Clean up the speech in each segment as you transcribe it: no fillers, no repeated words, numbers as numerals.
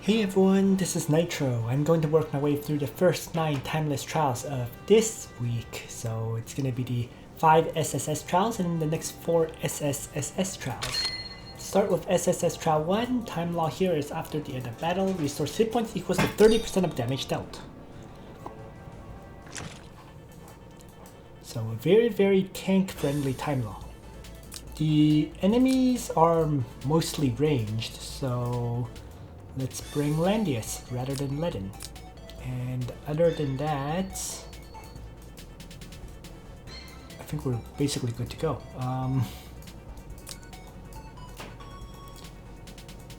Hey everyone, this is Nitro. I'm going to work my way through the first 9 timeless trials of this week. So it's going to be the 5 SSS trials and the next 4 SSSS trials. Start with SSS Trial 1. Time law here is after the end of battle. Restores hit points equals to 30% of damage dealt. So a very tank friendly time law. The enemies are mostly ranged, so let's bring Landius rather than Ledin. And other than that, I think we're basically good to go.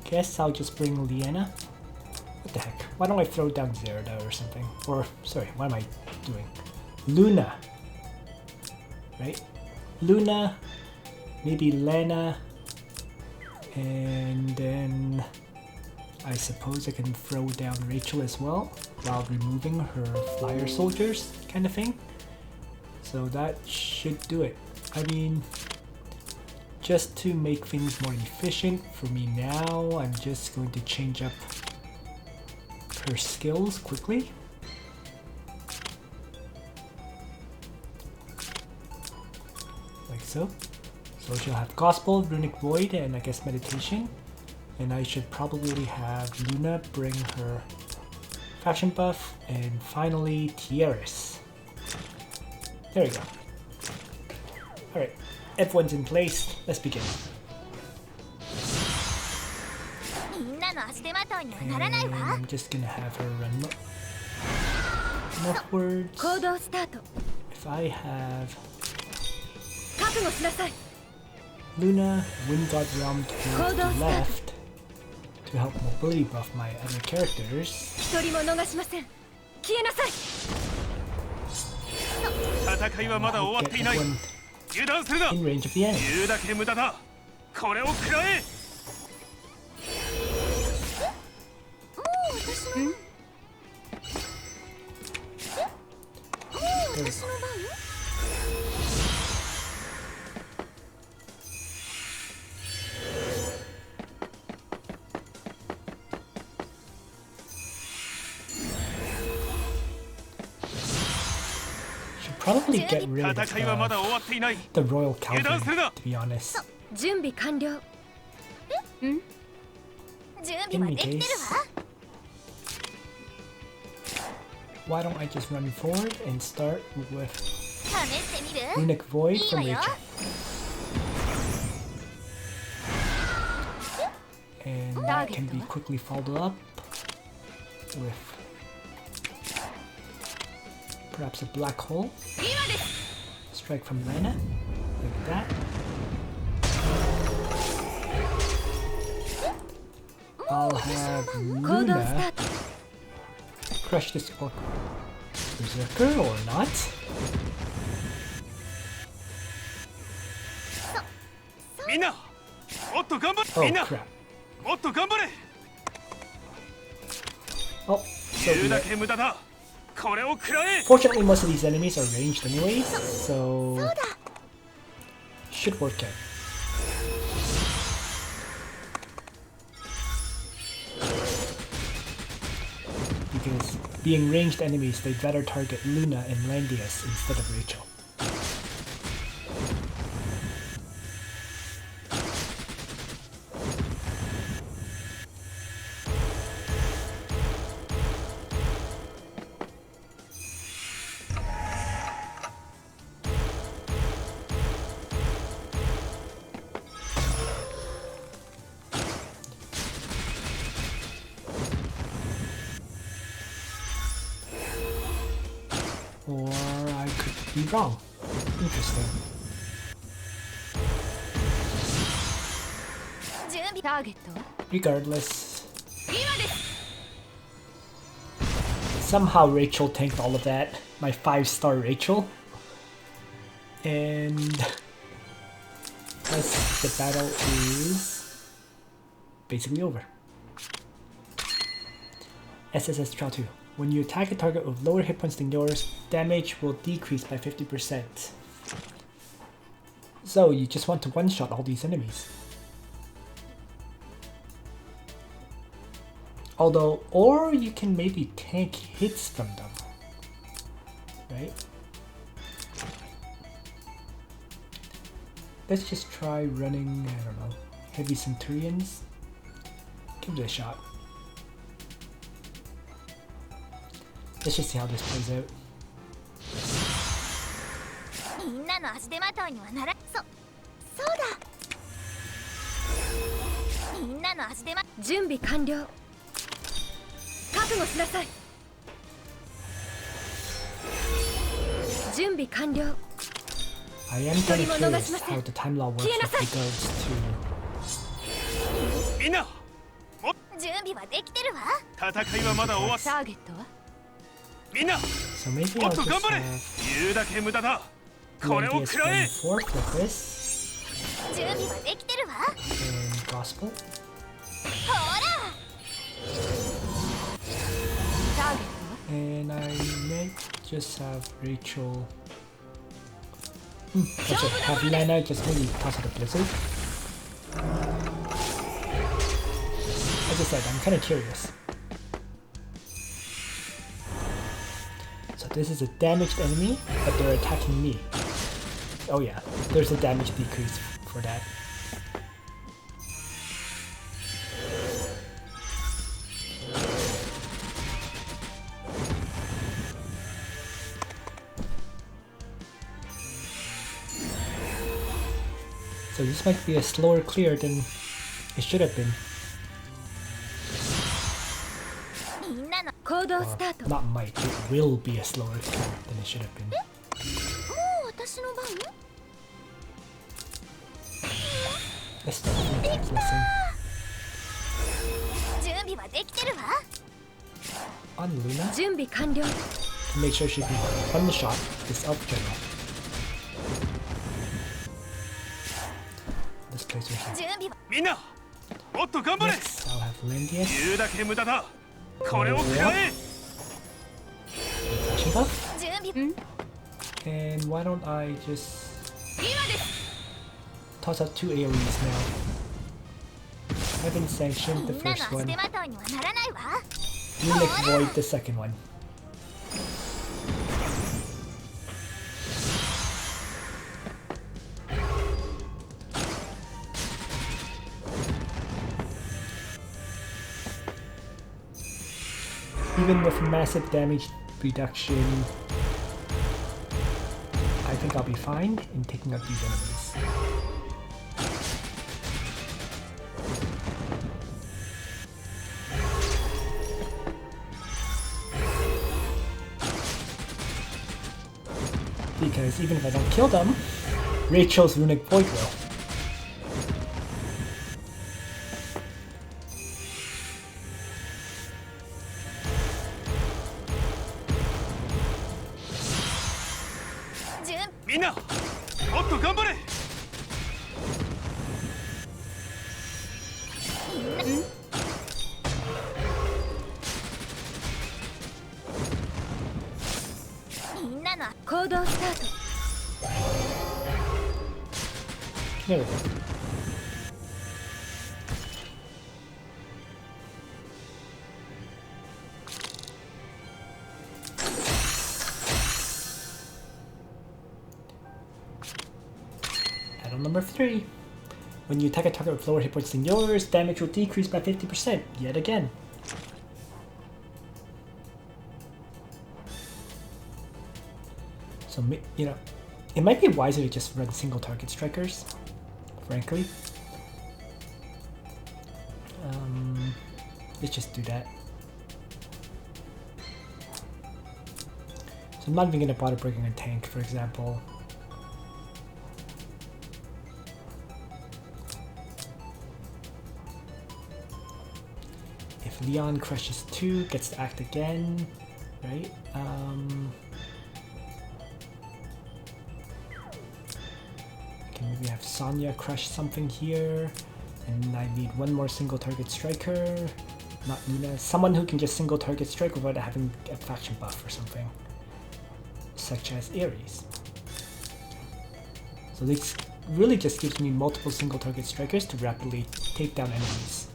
Guess I'll just bring Liana. What the heck? Why don't I throw down Zerda or something? Or, sorry, what am I doing? Luna. Right? Luna, maybe Lena, and then I suppose I can throw down Rachel as well while removing her flyer soldiers kind of thing. So that should do it. I mean, just to make things more efficient for me now, I'm just going to change up her skills quickly. Like so. So she'll have Gospel, Runic Void, and I guess Meditation. And I should probably have Luna bring her Faction buff, and finally Tiaris. There we go. Alright, everyone's in place. Let's begin. And I'm just gonna have her run northwards. If I have Luna, Wind God Realm towards the left to help mobility buff my other characters. I'll get everyone in range of the enemy. There we go. Probably get rid of the Royal Cavalry, to be honest. In any case, why don't I just run forward and start with Runic Void from Rachel. And that can be quickly followed up with perhaps a black hole. Strike from Liana, like that. I'll have Luna crush this orc berserker or not. Oh crap. Oh, so weird. Fortunately, most of these enemies are ranged anyways, so should work out. Because being ranged enemies, they'd rather target Luna and Landius instead of Rachel. Or I could be wrong. Interesting. Regardless. Somehow Rachel tanked all of that. My 5-star Rachel. And thus the battle is basically over. SSS Trial 2. When you attack a target with lower hit points than yours, damage will decrease by 50%. So you just want to one-shot all these enemies. Although, or you can maybe tank hits from them, right? Let's just try running, I don't know, heavy Centurions. Give it a shot. Let's just see how this plays out. I am kind of curious how the time law works with regards to... So maybe I'll just have Landius going forth with this. And Gospel. And I may just have Rachel... Actually, have Liana just maybe toss out a Blizzard. As I said, I'm kind of curious. So this is a damaged enemy, but they're attacking me. Oh yeah, there's a damage decrease for that. So this might be a slower clear than it should have been. Not might, it will be a slower clear than it should have been. Let's start with the blessing. On Luna, to make sure she can one shot this elf general. Let's place her here. Next, I'll have Landius. Flashing buff. And why don't I just toss out 2 AoEs now? I haven't sanctioned the first one. Runic Void the second one. Even with massive damage reduction, I think I'll be fine in taking out these enemies. Because even if I don't kill them, Rachel's Runic Void will. There we go. Add-on number 3. When you attack a target with lower hit points than yours, damage will decrease by 50%, yet again. So, you know, it might be wiser to just run single target strikers, frankly. Let's just do that. So I'm not even going to bother breaking a tank, for example. If Leon crushes 2, gets to act again, right? Okay, maybe have Sonya crush something here, and I need one more single target striker. Not Nina, someone who can just single target strike without having a faction buff or something, such as Ares. So this really just gives me multiple single target strikers to rapidly take down enemies.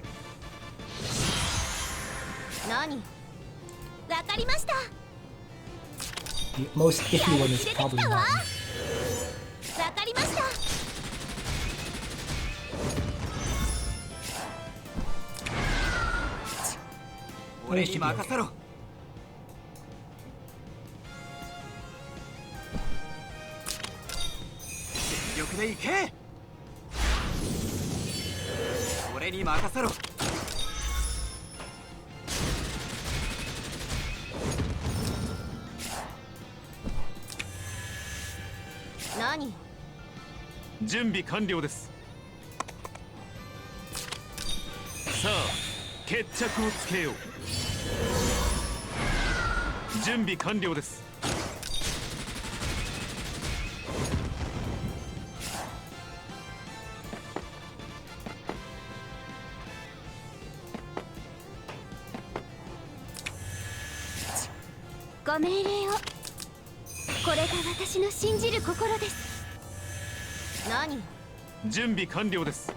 The most iffy one is probably mine. But it should be okay. で行け。俺に任せろ。何？準備完了です。さあ決着をつけよう。準備完了です。ご命令を。これが私の信じる心です。何？準備完了です。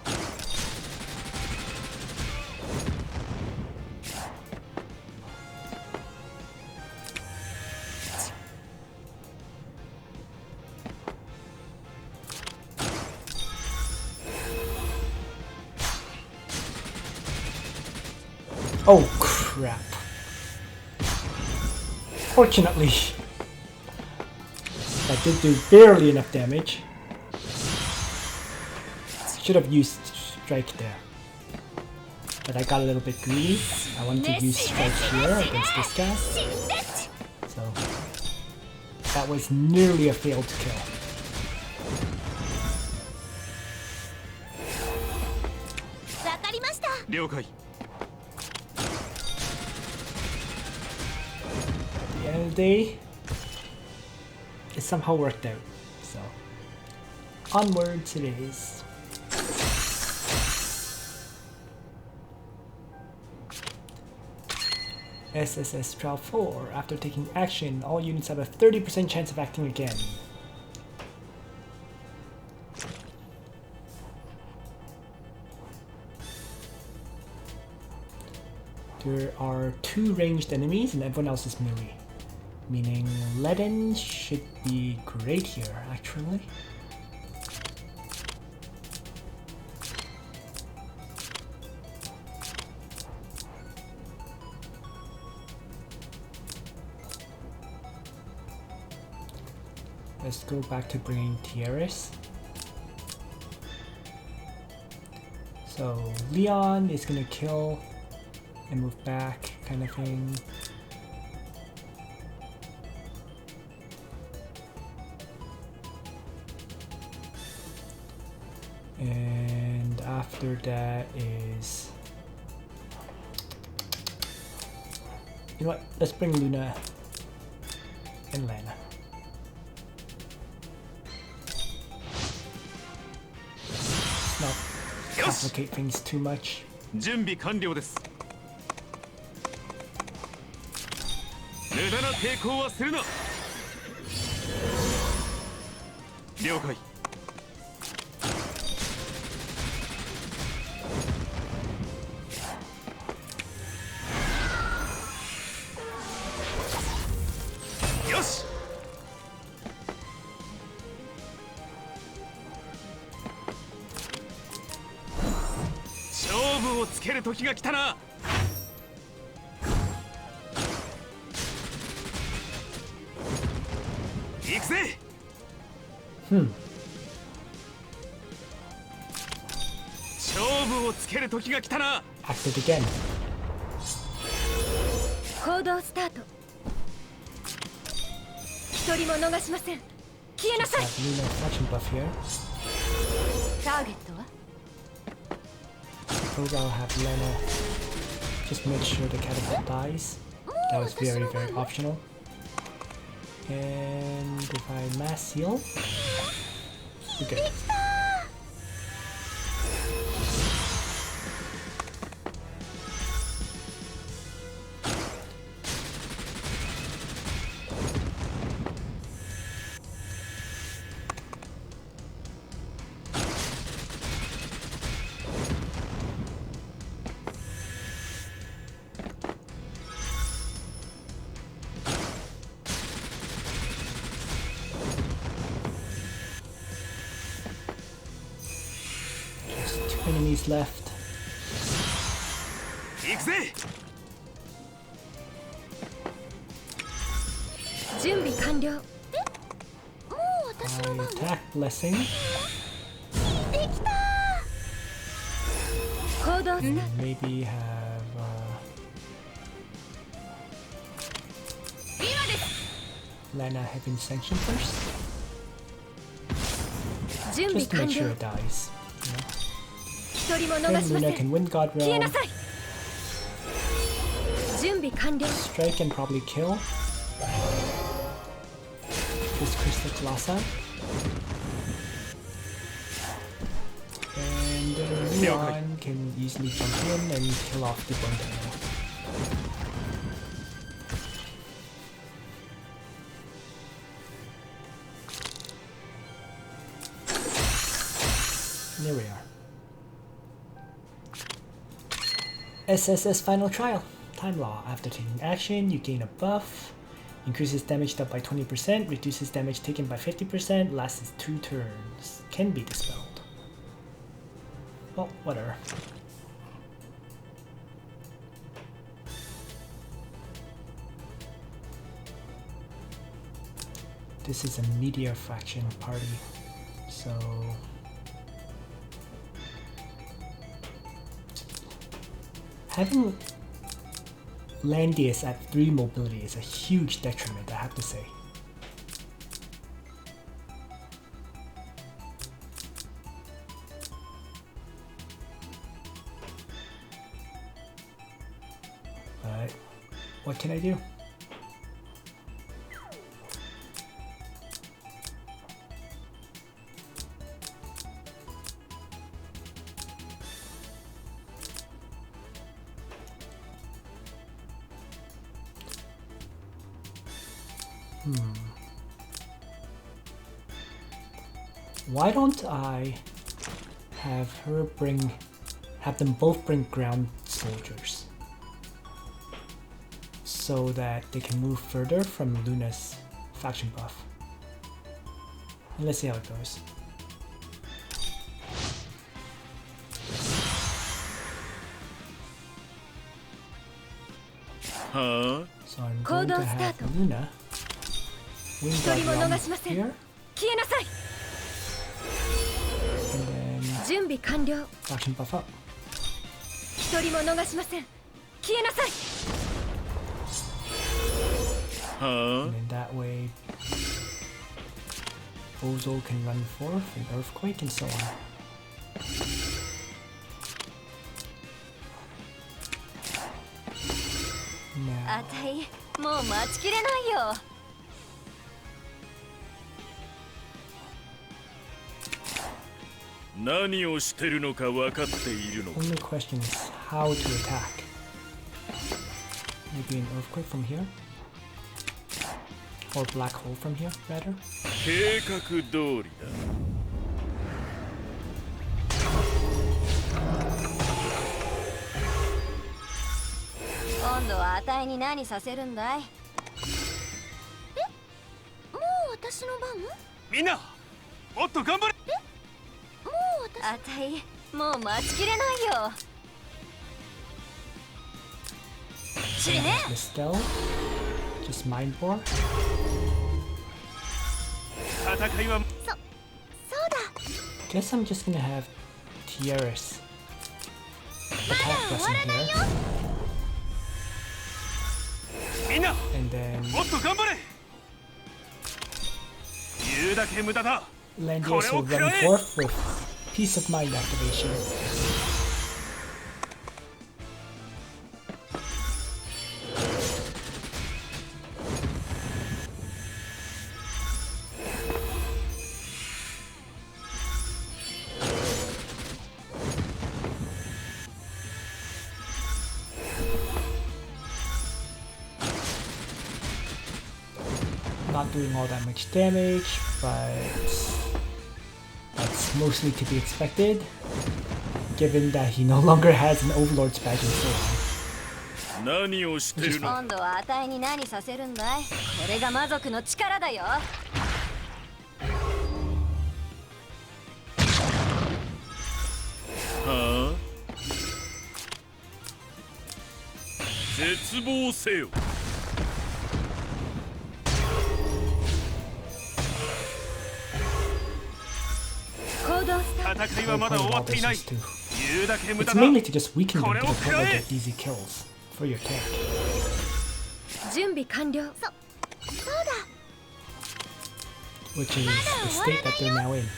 Oh crap. Fortunately, that did do barely enough damage. Should have used strike there. But I got a little bit greedy. I wanted to use strike here against this guy. So that was nearly a failed kill. At the end of the day, it somehow worked out. So onwards it is. SSS Trial 4. After taking action, all units have a 30% chance of acting again. There are 2 ranged enemies and everyone else is melee. Meaning Ledin should be great here, actually. Let's go back to bringing Tiaris. So Leon is gonna kill and move back, kind of thing. And after that is, you know what? Let's bring Luna and Lana. Not complicate things too much. 準備完了です。無駄な抵抗はするな。了解。よし。勝負をつける時が来たな。行くぜ。勝負をつける時が来たな。Active again. 行動スタート。一人も逃しません。消えなさい。Luna faction buff here. ターゲットは Suppose I'll have Lena just make sure the catapult dies. That was very, very optional. And if I mass heal, we're good. seconds left. 行くぜ。準備完了。もう私 I の番？ attack blessing. できた。行動すな。 Maybe have 今です。 Liana having sanction first. 準備 Just to 完 make sure 了。 it dies. 一人も Then 逃しま Luna せ can ん。 win God 消え Realm, なさい。準備完了。 strike and probably kill. This Crystal Colossi. And Leon can easily jump in and kill off the Bone Arrow. There we are. SSS Final Trial. Time Law. After taking action, you gain a buff. Increases damage dealt by 20%, reduces damage taken by 50%, lasts 2 turns. Can be dispelled. Well, whatever. This is a Meteor faction party, so having Landius at 3 mobility is a huge detriment, I have to say. But what can I do? Why don't I have them both bring ground soldiers so that they can move further from Luna's faction buff. And let's see how it goes. Huh? So I'm going to have Luna wing guard around here. 消えなさい。 And then 準備完了。 faction buff up. 一人も逃しません。消えなさい。 Huh? And then that way Ozo can run forth and Earthquake and so on. Now, あたい、もう待ちきれないよ。 何をしてるのか分かっているのか。 only question is how to attack. Maybe an Earthquake from here? Or Black Hole from here, rather? 計画通りだ。今度はあたいに何させるんだい？え？もう私の番？みんなもっと頑張れ。もう私。あたい、もう待ちきれないよ。死ね。 Dispel. Just Mind Bore. 戦いはそうだ。 Guess I'm just gonna have Tiaris attack blessing here. みんな And then もっと頑張れ。言うだけ無駄だ。 Landius will run forth with Peace of Mind activation. Not doing all that much damage, but that's mostly to be expected, given that he no longer has an Overlord's badge and so on. 何をしてるの。今度はあたいに何させるんだい？これが魔族の力だよ。は絶望せよ。行動スタート。戦いはまだ終わっていない。 This too. 言うだけ無 It's 駄だ。 mainly to just weaken them to the point where これを食らえ。 they get easy kills for your tank. 準備完了。そうだ。 Which is the state that they're now in.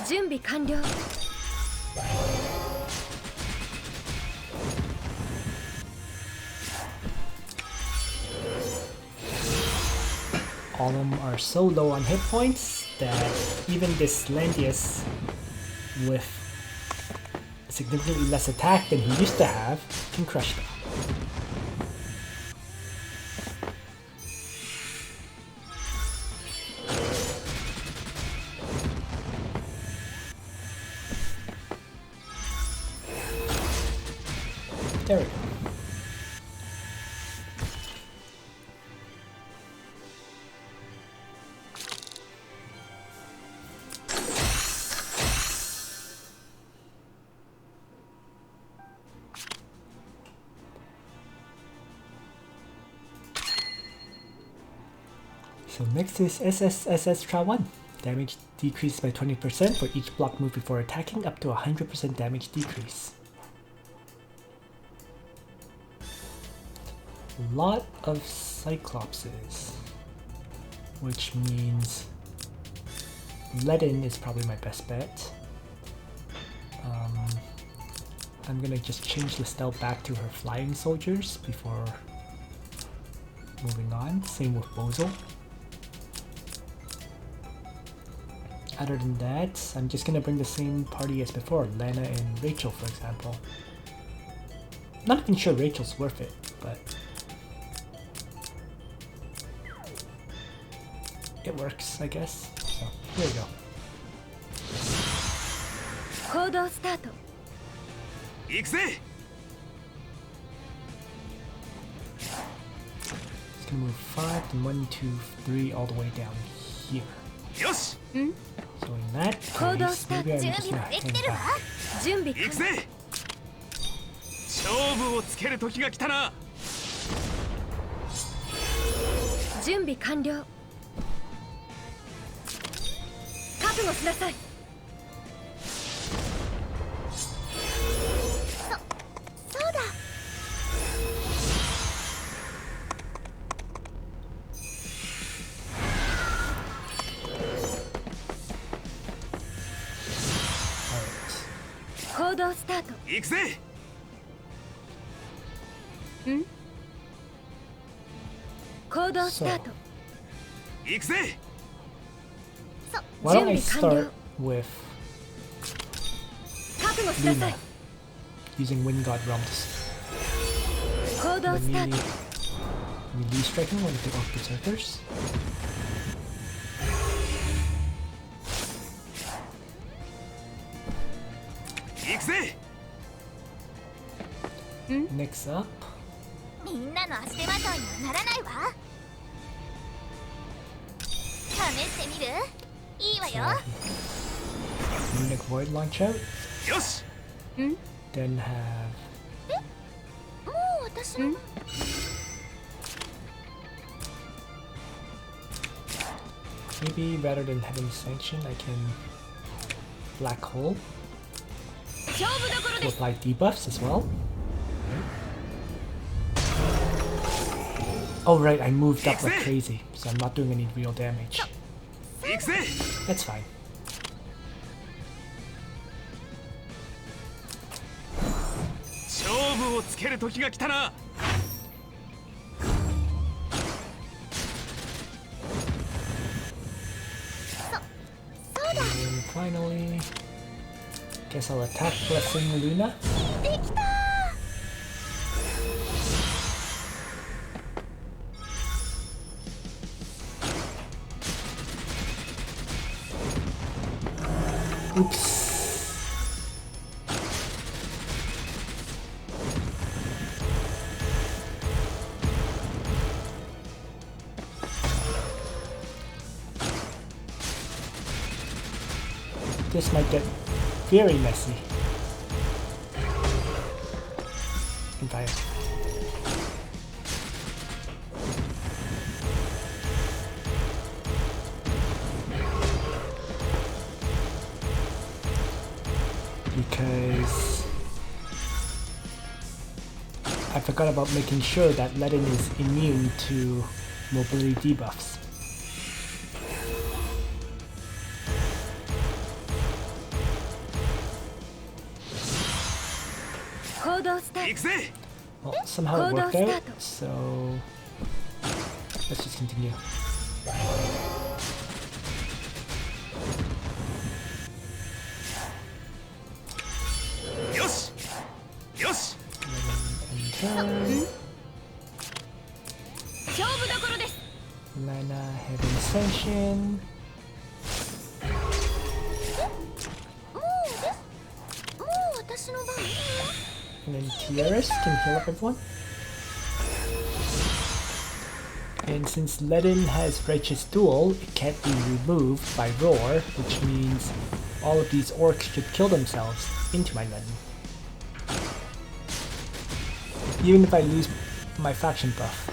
準備完了。 All of them are so low on hit points that even this Landius with significantly less attack than he used to have can crush them. There we go. So next is SSSS Trial 1. Damage decreased by 20% for each block move before attacking, up to 100% damage decrease. A lot of Cyclopses, which means Leaden is probably my best bet. I'm gonna just change Listel back to her flying soldiers before moving on. Same with Bozo. Other than that, I'm just gonna bring the same party as before, Liana and Rachel, for example. Not even sure Rachel's worth it, but it works, I guess. So here we go. 行動スタート。行くぜ。 It's gonna move 5 to 1, 2, 3 all the way down here. よし。 So in that 行動 case, スタート。 maybe 準 I'm just 備 gonna はでき hang てるわ。 back. 準備完了。行くぜ。勝負をつける時が来たな。準備完了。覚悟しなさい。そうだ。 Alright. 行動スタート。行くぜ。行動スタート。行くぜ。 Why don't I 準備完了。 start with 覚悟しなさ Luna い。 using Wind God Realms? 行動 Let ス me タート。 release striking when they off berserkers. 行くぜ。 Next up, みんなの足手まといにはならないわ。試してみる？いいわ so よ。 Runic Void launch out, よし。 then have もう私の。 maybe rather than Heaven's Sanction, I can Black Hole 勝負どころ to です。 apply debuffs as well. Oh right, I moved up like crazy, so I'm not doing any real damage. 行くぜ。 That's fine. 勝負をつける時が来たな。 And finally, guess I'll attack Blessing Luna. できた。 Oops. This might get very messy. can fire. Because I forgot about making sure that Ledin is immune to mobility debuffs. Well, somehow it worked out, so let's just continue. Yosh! Yosh! Liana having ascension. And then Tiaris can heal up everyone. And since Ledin has Righteous Duel, it can't be removed by Roar, which means all of these orcs should kill themselves into my Ledin. Even if I lose my faction buff.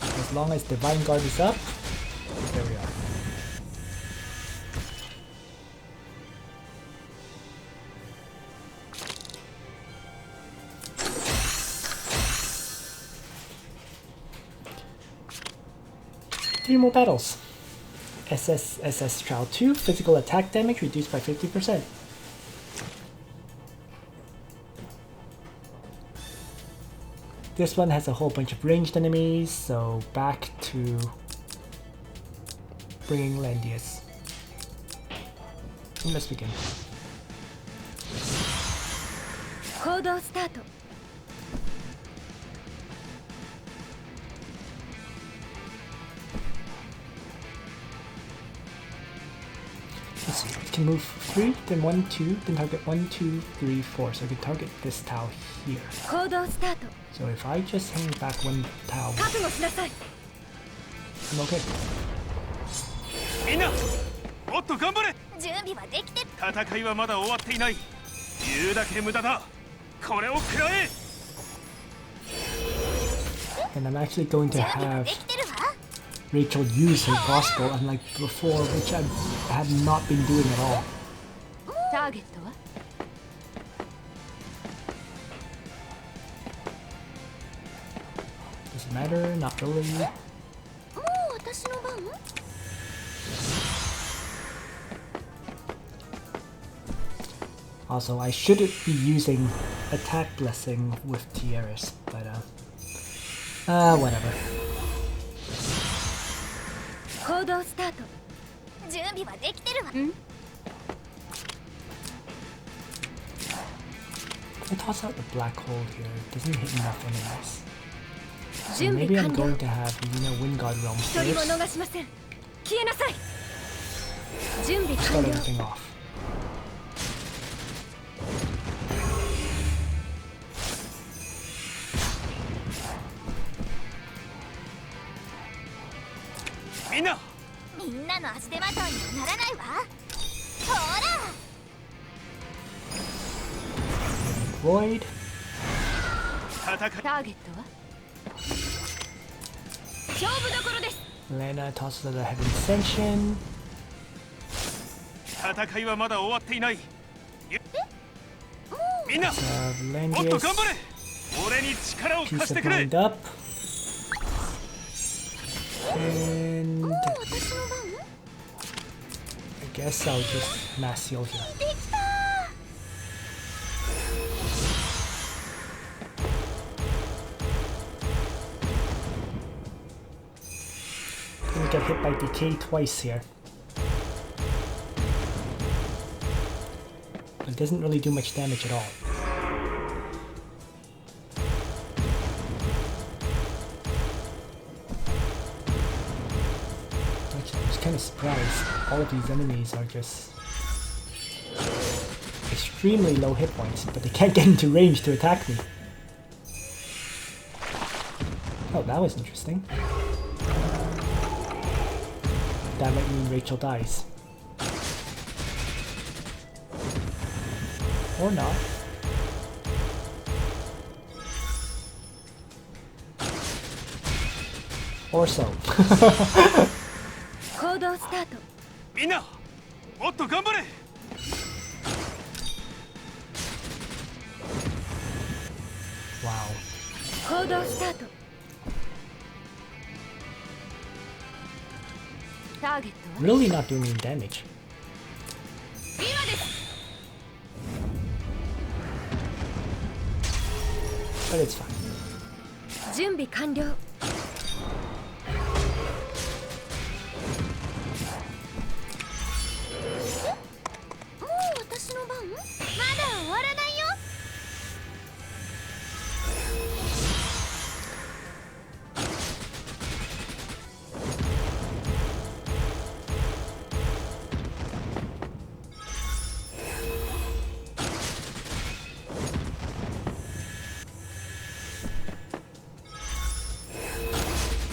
As long as Divine Guard is up, there we are. Three more battles. SSSS Trial 2, physical attack damage reduced by 50%. This one has a whole bunch of ranged enemies, so back to bringing Landius. Let's begin. Let's see, we can move 3, then 1, 2, then target 1, 2, 3, 4. So we can target this tile here. So if I just hang back one tile, I'm okay. みんなもっと頑張れ準備はできて戦いはまだ終わっていない言うだけ無駄だこれを食らえ And I'm actually going to have Rachel use her gospel, unlike before, which I have not been doing at all. Doesn't matter, not really. Also, I shouldn't be using attack blessing with Tiaris, but whatever. I toss out the black hole here. It doesn't hit enough enemies. So maybe I'm going to have Wind God Realm first. Start everything off. Void. Liana tosses out a Heaven Ascension. Langrisser. Piece of Mind up. And I guess I'll just mass seal here. Gonna get hit by decay twice here. But it doesn't really do much damage at all. Actually, I was kind of surprised. All of these enemies are just extremely low hit points, but they can't get into range to attack me. Oh, that was interesting. That might mean Rachel dies. Or not. Or so. 行動スタート。みんなもっと頑張れ。 Wow. 行動スタート。ターゲットは Really not doing any damage. 今です。 But it's fine. 準備完了。もう私の番？まだ終わらないよ。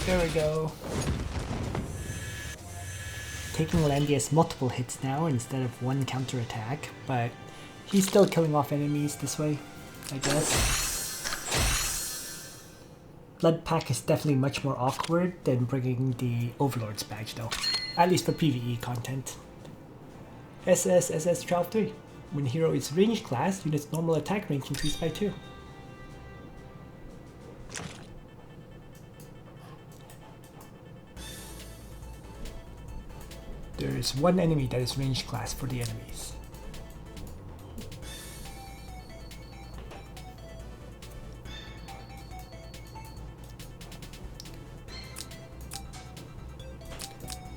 There we go. Taking Landius multiple hits now instead of one counterattack, but he's still killing off enemies this way, I guess. Blood Pack is definitely much more awkward than bringing the Overlord's badge though, at least for PvE content. SSSS Trial 3. When hero is ranged class, unit's normal attack range increased by 2. There is one enemy that is ranged class for the enemies.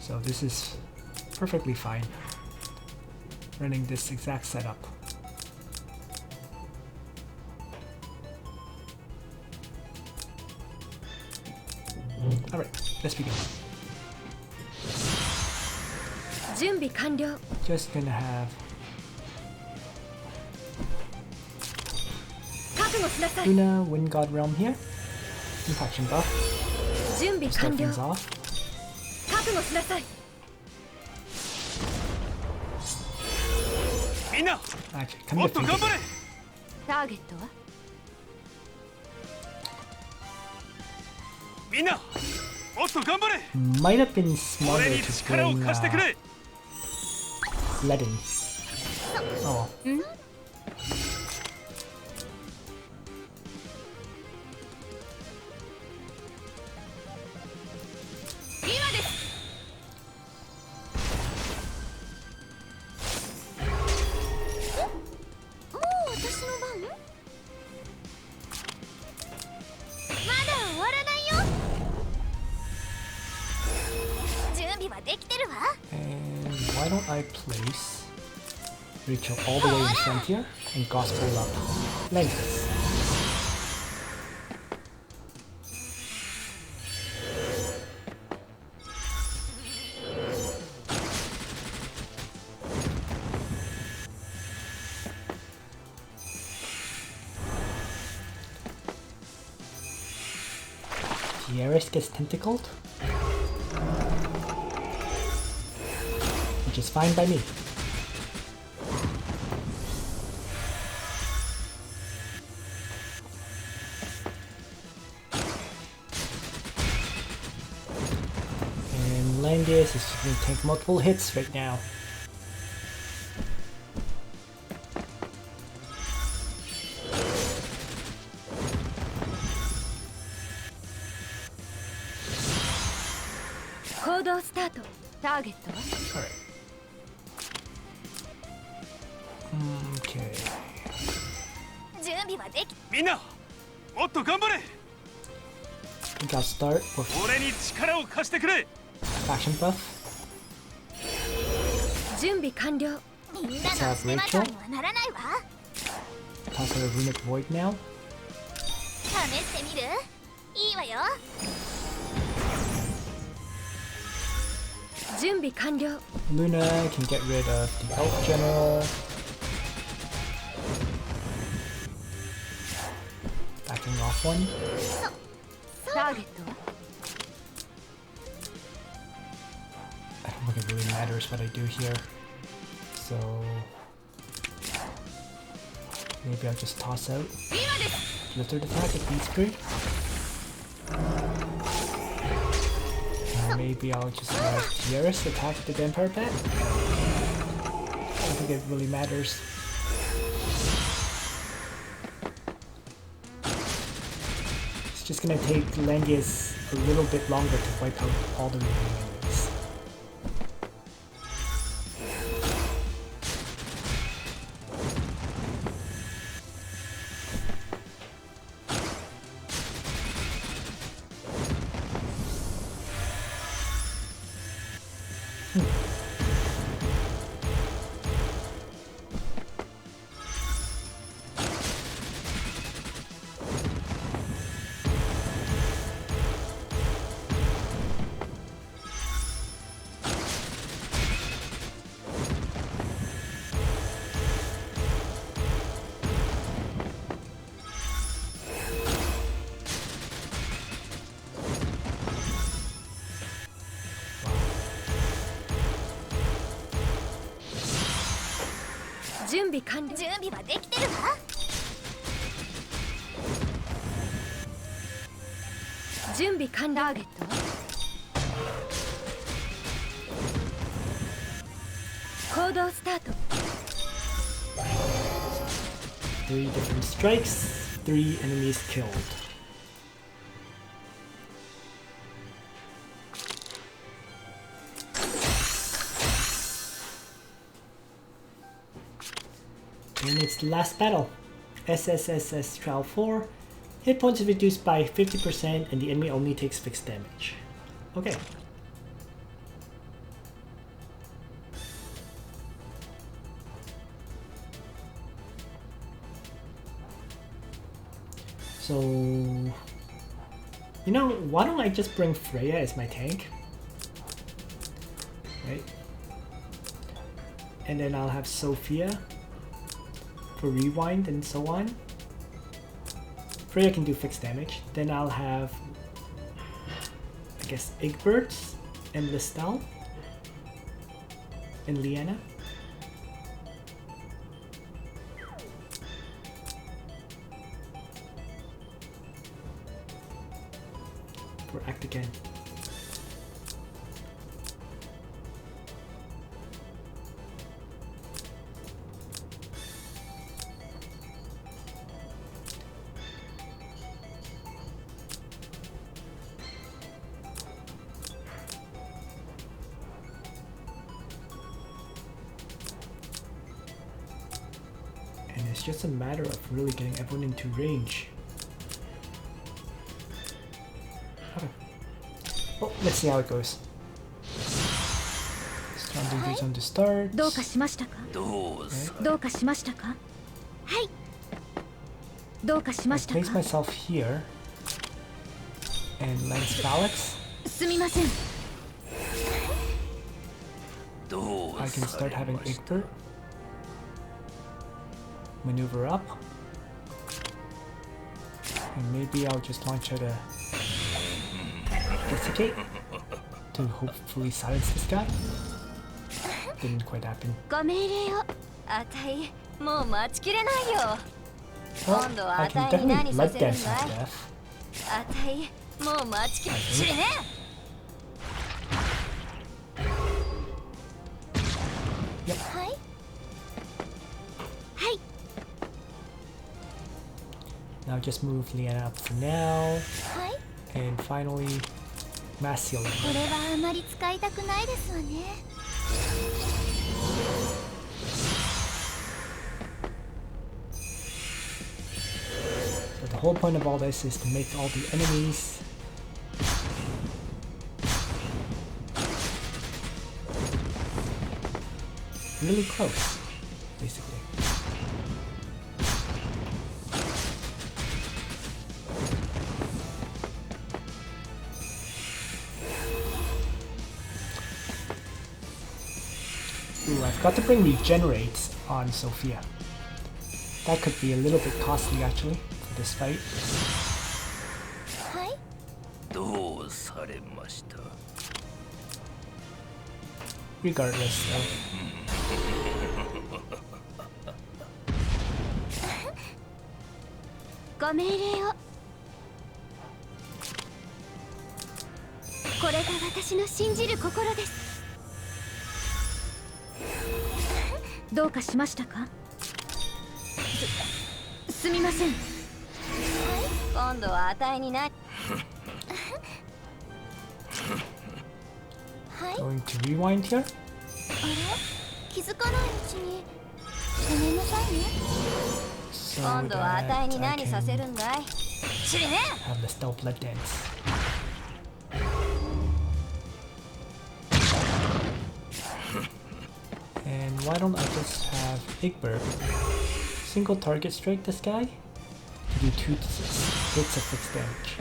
So this is perfectly fine, running this exact setup. Alright, let's begin. Just gonna have Luna, Wind God Realm here. Impaction buff. Start things off. Actually, come to think of it, ターゲットは みんなもっと頑張れ。 might have been smarter 俺に to 力を bring 貸してくれ。 Ledin. Oh. 今です。 もう私の番？まだ終わらないよ。準備はできてるわ。 And why don't I place Rachel all the way in front here and gospel up Langrisser. Tiaris gets tentacled, which is fine by me. And Landius is going to take multiple hits right now. Target. Alright. Okay. 準備はでき。みんなもっと頑張れ。 We got start with 俺に力を貸してくれ。 faction buff. 準備完了。みんなの手間取りにはならないわ。 Toss her a runic void now. 試してみる？いいわよ。準備完了。 Luna can get rid of the Elf General. Backing off one. ターゲットは？ I don't think it really matters what I do here. So maybe I'll just toss out Blizzard attack at these three. And maybe I'll just have Tiaris attack the Vampire Pet. I don't think it really matters. It's just gonna take Langrisser a little bit longer to wipe out all the remaining enemies. Three different strikes, 3 enemies killed. And it's the last battle. SSSS Trial 4. Hit points is reduced by 50% and the enemy only takes fixed damage. Okay. So, you know, why don't I just bring Freya as my tank? Right? And then I'll have Sophia for rewind and so on. Freya can do fixed damage. Then I'll have, I guess, Egbert and Listel and Liana. For act again. And it's just a matter of really getting everyone into range. Oh, let's see how it goes. Standing these on the start. I'll place myself here and lance Alex. I can start having Egbert maneuver up, and maybe I'll just launch out a Desiccate to hopefully silence this guy. Didn't quite happen. Well, I can definitely blood dance him to death. Yep. Now just move Liana up for now. And finally, mass healing. So the whole point of all this is to make all the enemies really close, basically. Ooh, I've got to bring regenerates on Sophia. That could be a little bit costly actually for this fight. regardless though. ご命令を。これが私の信じる心です。どうかしましたか？すみません。はい、今度は値にな。はい。 Going to rewind here. あれ？気づかないうちに。ごめんなさいね。 So 今度は that 値に I 何させ can るんだい？知りねえ。 have the stealth blood dance. And why don't I just have Igbert single target strike this guy to do 2 hits of fixed damage.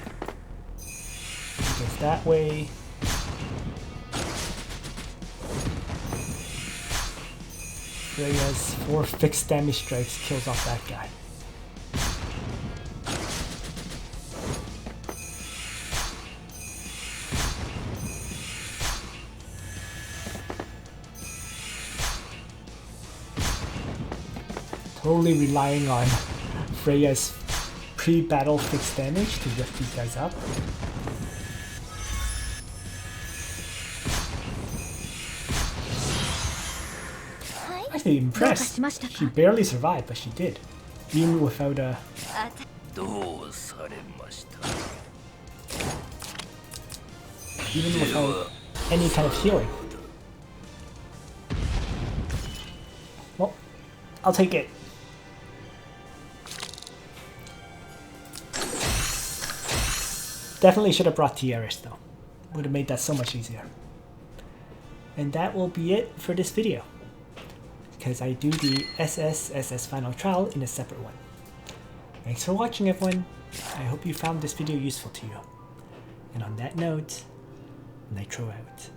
Because that way Freya's 4 fixed damage strikes kills off that guy. Totally relying on Freya's pre-battle fixed damage to lift these guys up. Actually impressed. She barely survived, but she did. Even without a... Even without any kind of healing. Well, I'll take it. Definitely should have brought Tiaris though. Would have made that so much easier. And that will be it for this video, because I do the SSSS Final Trial in a separate one. Thanks for watching, everyone. I hope you found this video useful to you. And on that note, Nitro out.